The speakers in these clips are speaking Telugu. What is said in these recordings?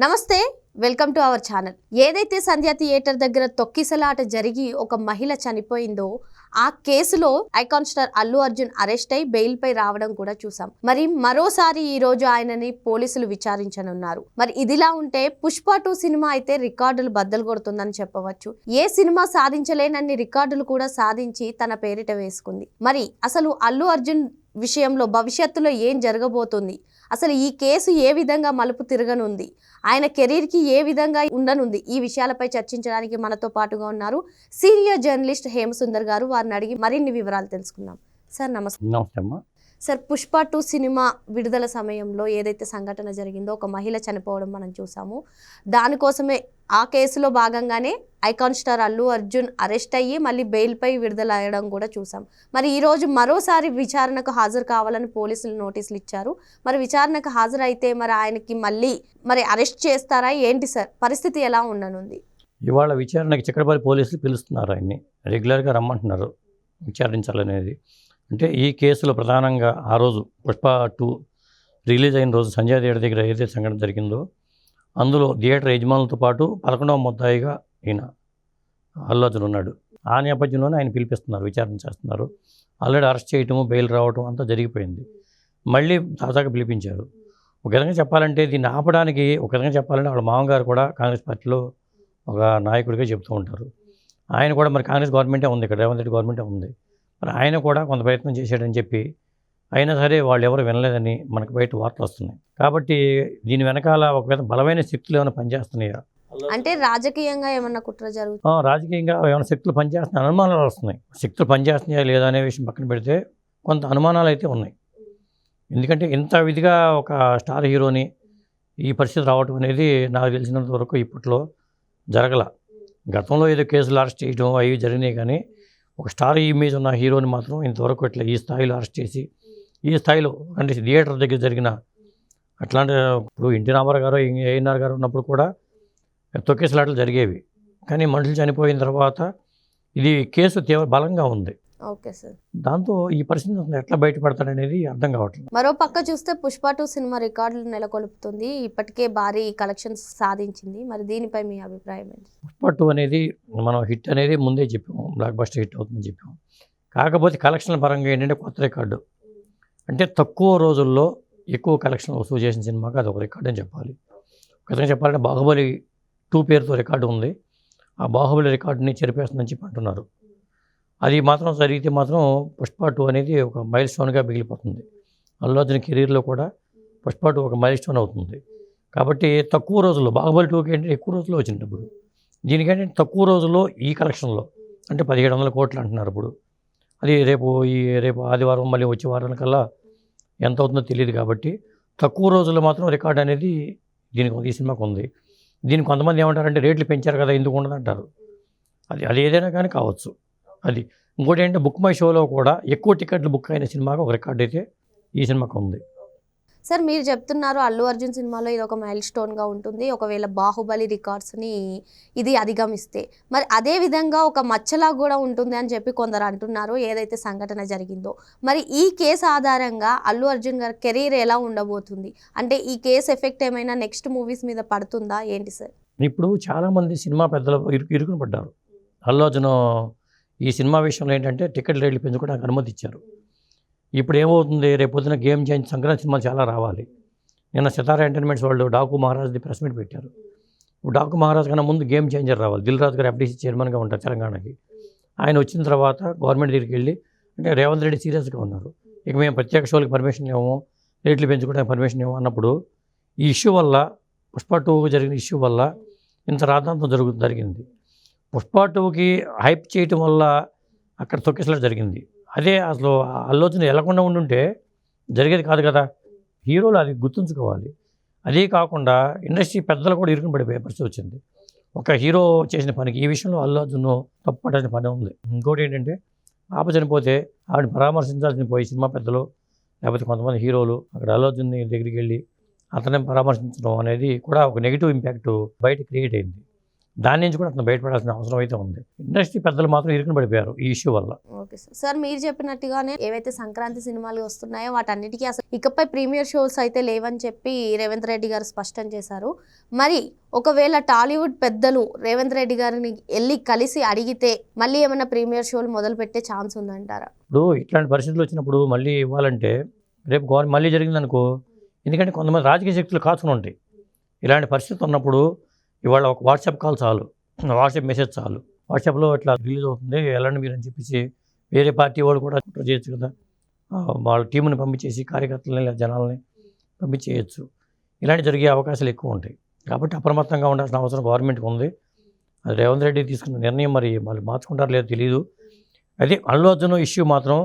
నమస్తే, వెల్కమ్ టు అవర్ ఛానల్. ఏదైతే సంధ్య థియేటర్ దగ్గర తొక్కిసలాట జరిగి ఒక మహిళ చనిపోయిందో ఆ కేసులో icon star Allu Arjun arrest అయి బెయిల్ పై రావడం కూడా చూసాం. మరి మరోసారి ఈ రోజు ఆయనని పోలీసులు విచారించనున్నారు. మరి ఇదిలా ఉంటే పుష్ప 2 సినిమా అయితే రికార్డులు బద్దలు కొడుతుందని చెప్పవచ్చు. ఏ సినిమా సాధించలేనన్ని రికార్డులు కూడా సాధించి తన పేరిట వేసుకుంది. మరి అసలు అల్లు అర్జున్ విషయంలో భవిష్యత్తులో ఏం జరగబోతుంది, అసలు ఈ కేసు ఏ విధంగా మలుపు తిరగనుంది, ఆయన కెరీర్కి ఏ విధంగా ఉండనుంది, ఈ విషయాలపై చర్చించడానికి మనతో పాటుగా ఉన్నారు సీనియర్ జర్నలిస్ట్ హేమసుందర్ గారు. వారిని అడిగి మరిన్ని వివరాలు తెలుసుకుందాం. సార్ నమస్తే. నమస్తే అమ్మా. సార్, పుష్ప 2 సినిమా విడుదల సమయంలో ఏదైతే సంఘటన జరిగిందో ఒక మహిళ చనిపోవడం మనం చూసాము. దానికోసమే ఆ కేసులో భాగంగానే icon star Allu Arjun arrest అయ్యి మళ్ళీ బెయిల్పై విడుదల అయ్యడం కూడా చూసాం. మరి ఈరోజు మరోసారి విచారణకు హాజరు కావాలని పోలీసులు నోటీసులు ఇచ్చారు. మరి విచారణకు హాజరైతే మరి ఆయనకి మళ్ళీ అరెస్ట్ చేస్తారా ఏంటి సార్, పరిస్థితి ఎలా ఉండనుంది? ఇవాళ విచారణకి చిక్కడపల్లి పోలీసులు పిలుస్తున్నారు. ఆయన్ని రెగ్యులర్గా రమ్మంటున్నారు విచారించాలనేది. అంటే ఈ కేసులో ప్రధానంగా ఆ రోజు పుష్ప 2 రిలీజ్ అయిన రోజు సంజయ్ థియేటర్ దగ్గర ఏదైతే సంఘటన జరిగిందో అందులో థియేటర్ యజమానులతో పాటు 11వ ముద్దాయిగా ఈయన అల్లు అర్జున్ ఉన్నాడు. ఆ నేపథ్యంలోనే ఆయన పిలిపిస్తున్నారు, విచారణ చేస్తున్నారు. ఆల్రెడీ అరెస్ట్ చేయటము, బెయిల్ రావటం అంతా జరిగిపోయింది. మళ్ళీ తాజాగా పిలిపించారు. ఒక విధంగా చెప్పాలంటే దీన్ని ఆపడానికి, ఒక విధంగా చెప్పాలంటే వాళ్ళ మామగారు కూడా కాంగ్రెస్ పార్టీలో ఒక నాయకుడిగా చెప్తూ ఉంటారు. ఆయన కూడా మరి కాంగ్రెస్ గవర్నమెంటే ఉంది, ఇక్కడ రేవంత్ రెడ్డి గవర్నమెంటే ఉంది. మరి ఆయన కూడా కొంత ప్రయత్నం చేశాడని చెప్పి అయినా సరే వాళ్ళు ఎవరు వినలేదని మనకు బయట వార్తలు వస్తున్నాయి. కాబట్టి దీని వెనకాల ఒక విధంగా బలమైన శక్తులు ఏమైనా పనిచేస్తున్నాయా అంటే రాజకీయంగా ఏమన్నా కుట్ర జరుగుతుంది, రాజకీయంగా ఏమైనా శక్తులు పనిచేస్తున్నాయి అనుమానాలు వస్తున్నాయి. శక్తులు పనిచేస్తున్నాయా లేదా అనే విషయం పక్కన పెడితే కొంత అనుమానాలు అయితే ఉన్నాయి. ఎందుకంటే ఇంత విధిగా ఒక స్టార్ హీరోని ఈ పరిస్థితి రావటం అనేది నాకు తెలిసినంత వరకు ఇప్పట్లో జరగల. గతంలో ఏదో కేసులు అరెస్ట్ చేయడం అవి జరిగినాయి, కానీ ఒక స్టార్ ఇమేజ్ ఉన్న హీరోని మాత్రం ఇంతవరకు ఇట్లా ఈ స్థాయిలో అరెస్ట్ చేసి ఈ స్థాయిలో అంటే థియేటర్ దగ్గర జరిగిన అట్లాంటి ఇప్పుడు ఎన్టీ రామారావు గారు ఏఎన్ఆర్ గారు ఉన్నప్పుడు కూడా తొక్కేసలాటలు జరిగేవి. కానీ మనుషులు చనిపోయిన తర్వాత ఇది కేసు తీవ్ర బలంగా ఉంది. Okay sir. దాంతో ఈ పరిస్థితి ఎట్లా బయటపడతాడనేది అర్థం కావట్లేదు. మరో పక్క చూస్తే పుష్ప 2 సినిమా రికార్డులు నెలకొల్పుతుంది, ఇప్పటికే భారీ కలెక్షన్స్ సాధించింది. మరి దీనిపై మీ అభిప్రాయం ఏంటి? పుష్ప 2 అనేది మనం హిట్ అనేది ముందే చెప్పాము, బ్లాక్ బస్టర్ హిట్ అవుతుందని చెప్పాము. కాకపోతే కలెక్షన్ల పరంగా ఏంటంటే కొత్త రికార్డు. అంటే తక్కువ రోజుల్లో ఎక్కువ కలెక్షన్ వసూలు చేసిన సినిమాకి అది ఒక రికార్డు అని చెప్పాలి. ఒక విధంగా చెప్పాలంటే బాహుబలి 2 పేరుతో రికార్డు ఉంది. ఆ బాహుబలి రికార్డుని చెరిపేస్తుందని చెప్పి అంటున్నారు. అది మాత్రం జరిగితే మాత్రం పుష్ప 2 అనేది ఒక మైల్ స్టోన్గా మిగిలిపోతుంది. అల్లు అర్జున్ కెరీర్లో కూడా పుష్ప 2 ఒక మైల్ స్టోన్ అవుతుంది. కాబట్టి తక్కువ రోజుల్లో బాహుబలి 2కి ఏంటంటే ఎక్కువ రోజుల్లో వచ్చింది. ఇప్పుడు దీనికంటే తక్కువ రోజుల్లో ఈ కలెక్షన్లో అంటే 1700 కోట్లు అంటున్నారు. ఇప్పుడు అది రేపు ఆదివారం మళ్ళీ వచ్చే వారానికల్లా ఎంత అవుతుందో తెలియదు. కాబట్టి తక్కువ రోజుల్లో మాత్రం రికార్డు అనేది ఈ సినిమాకు ఉంది. దీనికి కొంతమంది ఏమంటారంటే రేట్లు పెంచారు కదా ఎందుకు ఉండదంటారు. అది ఏదైనా కానీ కావచ్చు. అది ఇంకోటి ఏంటంటే బుక్ మై షోలో కూడా ఎక్కువ టికెట్లు బుక్ అయిన సినిమాగా ఒక రికార్డు అయితే ఈ సినిమాకు ఉంది. సార్, మీరు చెప్తున్నారు అల్లు అర్జున్ సినిమాలో ఇది ఒక మైల్ స్టోన్గా ఉంటుంది, ఒకవేళ బాహుబలి రికార్డ్స్ని ఇది అధిగమిస్తే. మరి అదే విధంగా ఒక మచ్చలా కూడా ఉంటుంది అని చెప్పి కొందరు అంటున్నారు ఏదైతే సంఘటన జరిగిందో. మరి ఈ కేసు ఆధారంగా అల్లు అర్జున్ గారి కెరీర్ ఎలా ఉండబోతుంది, అంటే ఈ కేసు ఎఫెక్ట్ ఏమైనా నెక్స్ట్ మూవీస్ మీద పడుతుందా ఏంటి సార్? ఇప్పుడు చాలామంది సినిమా పెద్దలు ఇరుకుని పడ్డారు. అల్లు అర్జున్ ఈ సినిమా విషయంలో ఏంటంటే టికెట్ రేట్లు పెంచుకోవడానికి అనుమతి ఇచ్చారు. ఇప్పుడు ఏమవుతుంది, రేపు పొద్దున గేమ్ చేంజ్ సంక్రాంతి సినిమాలు చాలా రావాలి. నిన్న సితారా ఎంటర్టైన్మెంట్స్ వాళ్ళు డాకు మహారాజ్ది ప్రెస్ మీట్ పెట్టారు. ఇప్పుడు డాకు మహారాజ్ కన్నా ముందు గేమ్ చేంజర్ రావాలి. దిల్ రాజు గారు FDC చైర్మన్గా ఉంటారు తెలంగాణకి. ఆయన వచ్చిన తర్వాత గవర్నమెంట్ దగ్గరికి వెళ్ళి అంటే రేవంత్ రెడ్డి సీరియస్గా ఉన్నారు, ఇక మేము ప్రత్యేక షోలకి పర్మిషన్ ఇవ్వము, రేట్లు పెంచుకోవడానికి పర్మిషన్ ఇవ్వము అన్నప్పుడు ఈ ఇష్యూ వల్ల పుష్ప 2 జరిగిన ఇష్యూ వల్ల ఇంత రాద్ధాంతం జరిగింది. పుష్ప 2కి హైప్ చేయటం వల్ల అక్కడ తొక్కిసలాట జరిగింది. అదే అసలు అల్లు అర్జున్ వెళ్లకుండా ఉండుంటే జరిగేది కాదు కదా. హీరోలు అది గుర్తుంచుకోవాలి. అదే కాకుండా ఇండస్ట్రీ పెద్దలు కూడా ఇరుకుని పడిపోయే పరిస్థితి వచ్చింది. ఒక హీరో చేసిన పనికి ఈ విషయంలో అల్లు అర్జున్ తప్పపడాల్సిన పని ఉంది. ఇంకోటి ఏంటంటే పాప చనిపోతే ఆవిడ పరామర్శించాల్సిన పోయి సినిమా పెద్దలు లేకపోతే కొంతమంది హీరోలు అక్కడ అల్లు అర్జున్ దగ్గరికి వెళ్ళి అతనే పరామర్శించడం అనేది కూడా ఒక నెగిటివ్ ఇంపాక్ట్ బయట క్రియేట్ అయింది. దాని నుంచి కూడా అతను బయటపడాల్సిన అవసరం అయితే ఉంది. ఇండస్ట్రీ పెద్దలు మాత్రం ఇరుకుని పడిపోయారు ఈ ఇష్యూ వల్ల. Okay sir. సార్ మీరు చెప్పినట్టుగానే ఏవైతే సంక్రాంతి సినిమాలు వస్తున్నాయో వాటన్నిటికీ అసలు ఇకపై ప్రీమియర్ షోస్ అయితే లేవని చెప్పి రేవంత్ రెడ్డి గారు స్పష్టం చేశారు. మరి ఒకవేళ టాలీవుడ్ పెద్దలు రేవంత్ రెడ్డి గారిని వెళ్ళి కలిసి అడిగితే మళ్ళీ ఏమైనా ప్రీమియర్ షోలు మొదలు పెట్టే ఛాన్స్ ఉందంటారా? ఇప్పుడు ఇట్లాంటి పరిస్థితులు వచ్చినప్పుడు మళ్ళీ ఇవ్వాలంటే రేపు గవర్నమెంట్ మళ్ళీ జరిగిందనుకో, ఎందుకంటే కొంతమంది రాజకీయ శక్తులు కాచుకుని ఉంటాయి. ఇలాంటి పరిస్థితి ఉన్నప్పుడు ఇవాళ ఒక వాట్సాప్ కాల్ చాలు, వాట్సాప్ మెసేజ్ చాలు, వాట్సాప్లో ఇట్లా రిలీజ్ అవుతుంది వెళ్ళండి మీరు అని చెప్పేసి వేరే పార్టీ వాళ్ళు కూడా చేయొచ్చు కదా, వాళ్ళ టీంని పంపించేసి కార్యకర్తలని లేదా జనాలని పంపించేయచ్చు. ఇలాంటి జరిగే అవకాశాలు ఎక్కువ ఉంటాయి. కాబట్టి అప్రమత్తంగా ఉండాల్సిన అవసరం గవర్నమెంట్కి ఉంది. అది రేవంత్ రెడ్డి తీసుకున్న నిర్ణయం మరి వాళ్ళు మార్చుకుంటారో లేదో తెలియదు. అదే అల్లు అర్జున్ ఇష్యూ మాత్రం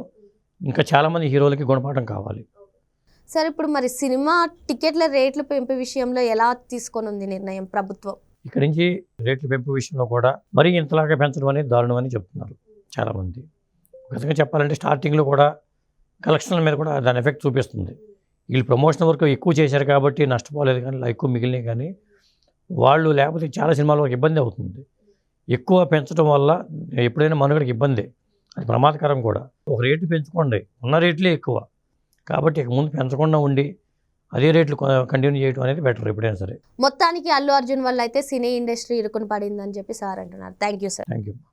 ఇంకా చాలామంది హీరోలకి గుణపాఠం కావాలి. సార్ ఇప్పుడు మరి సినిమా టికెట్ల రేట్ల పెంపు విషయంలో ఎలా తీసుకొని ఉంది నిర్ణయం ప్రభుత్వం? ఇక్కడి నుంచి రేట్ల పెంపు విషయంలో కూడా మరీ ఇంతలాగా పెంచడం అనేది దారుణం అని చెప్తున్నారు చాలామంది. గతంగా చెప్పాలంటే స్టార్టింగ్లో కూడా కలెక్షన్ల మీద కూడా దాని ఎఫెక్ట్ చూపిస్తుంది. వీళ్ళు ప్రమోషన్ వరకు ఎక్కువ చేశారు కాబట్టి నష్టపోలేదు, కానీ ఇలా ఎక్కువ మిగిలినాయి. కానీ వాళ్ళు లేకపోతే చాలా సినిమాల వరకు ఇబ్బంది అవుతుంది. ఎక్కువ పెంచడం వల్ల ఎప్పుడైనా మనుగడకి ఇబ్బంది, అది ప్రమాదకరం కూడా. ఒక రేటు పెంచుకోండి, ఉన్న రేట్లే ఎక్కువ కాబట్టి ఇక ముందు పెంచకుండా ఉండి అదే రేట్లు కంటిన్యూ చేయడం అనేది బెటర్ ఎప్పుడైనా సరే. మొత్తానికి అల్లు అర్జున్ వల్ల అయితే సినీ ఇండస్ట్రీ ఇరుకుని పడిందని చెప్పి సార్ అంటున్నారు. Thank you sir. Thank you.